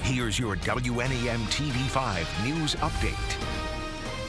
Here's your WNEM TV5 News Update.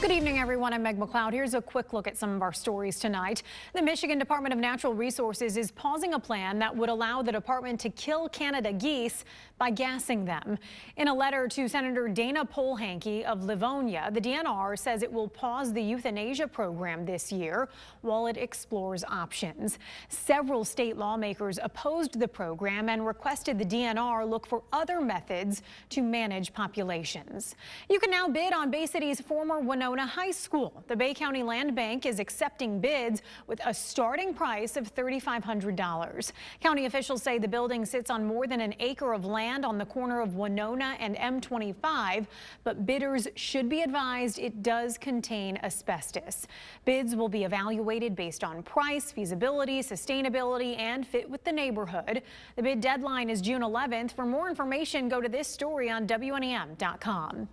Good evening, everyone. I'm Meg McLeod. Here's a quick look at some of our stories tonight. The Michigan Department of Natural Resources is pausing a plan that would allow the department to kill Canada geese by gassing them. In a letter to Senator Dana Polehanke of Livonia, the DNR says it will pause the euthanasia program this year while it explores options. Several state lawmakers opposed the program and requested the DNR look for other methods to manage populations. You can now bid on Bay City's former Winona High School. The Bay County Land Bank is accepting bids with a starting price of $3,500. County officials say the building sits on more than an acre of land on the corner of Winona and M25, but bidders should be advised it does contain asbestos. Bids will be evaluated based on price, feasibility, sustainability, and fit with the neighborhood. The bid deadline is June 11th. For more information, go to this story on WNEM.com.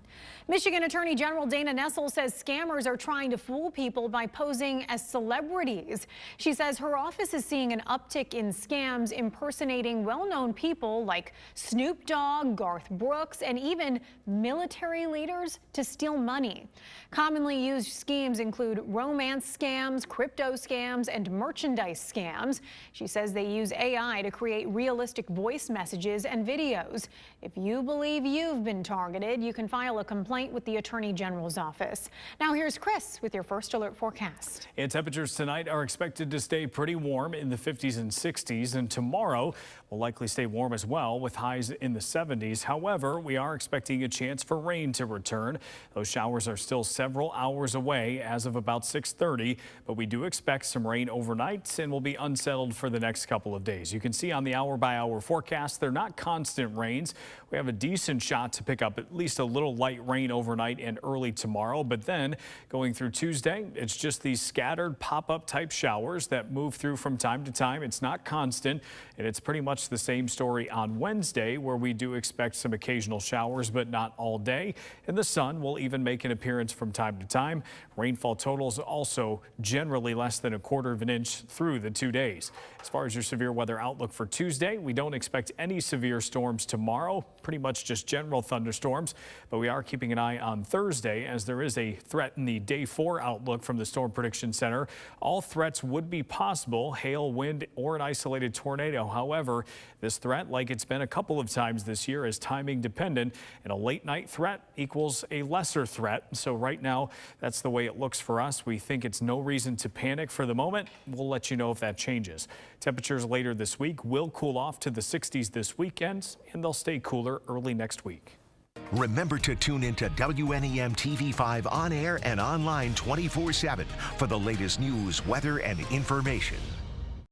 Michigan Attorney General Dana Nessel says scammers are trying to fool people by posing as celebrities. She says her office is seeing an uptick in scams impersonating well-known people like Snoop Dogg, Garth Brooks, and even military leaders to steal money. Commonly used schemes include romance scams, crypto scams, and merchandise scams. She says they use AI to create realistic voice messages and videos. If you believe you've been targeted, you can file a complaint with the Attorney General's office. Now here's Chris with your first alert forecast. And temperatures tonight are expected to stay pretty warm in the 50s and 60s, and tomorrow will likely stay warm as well with highs in the 70s. However, we are expecting a chance for rain to return. Those showers are still several hours away as of about 6:30, but we do expect some rain overnight and will be unsettled for the next couple of days. You can see on the hour-by-hour forecast, they're not constant rains. We have a decent shot to pick up at least a little light rain overnight and early tomorrow, but then going through Tuesday, it's just these scattered pop-up type showers that move through from time to time. It's not constant, and it's pretty much the same story on Wednesday, where we do expect some occasional showers, but not all day, and the sun will even make an appearance from time to time. Rainfall totals also generally less than 1/4 of an inch through the 2 days. As far as your severe weather outlook for Tuesday, we don't expect any severe storms tomorrow, pretty much just general thunderstorms, but we are keeping an eye on Thursday as there is a threat in the day 4 outlook from the Storm Prediction Center. All threats would be possible: hail, wind, or an isolated tornado. However, this threat, like it's been a couple of times this year, is timing dependent, and a late night threat equals a lesser threat. So right now, that's the way it looks for us. We think it's no reason to panic for the moment. We'll let you know if that changes. Temperatures later this week will cool off to the 60s this weekend, and they'll stay cooler early next week. Remember to tune into WNEM TV5 on air and online 24/7 for the latest news, weather, and information.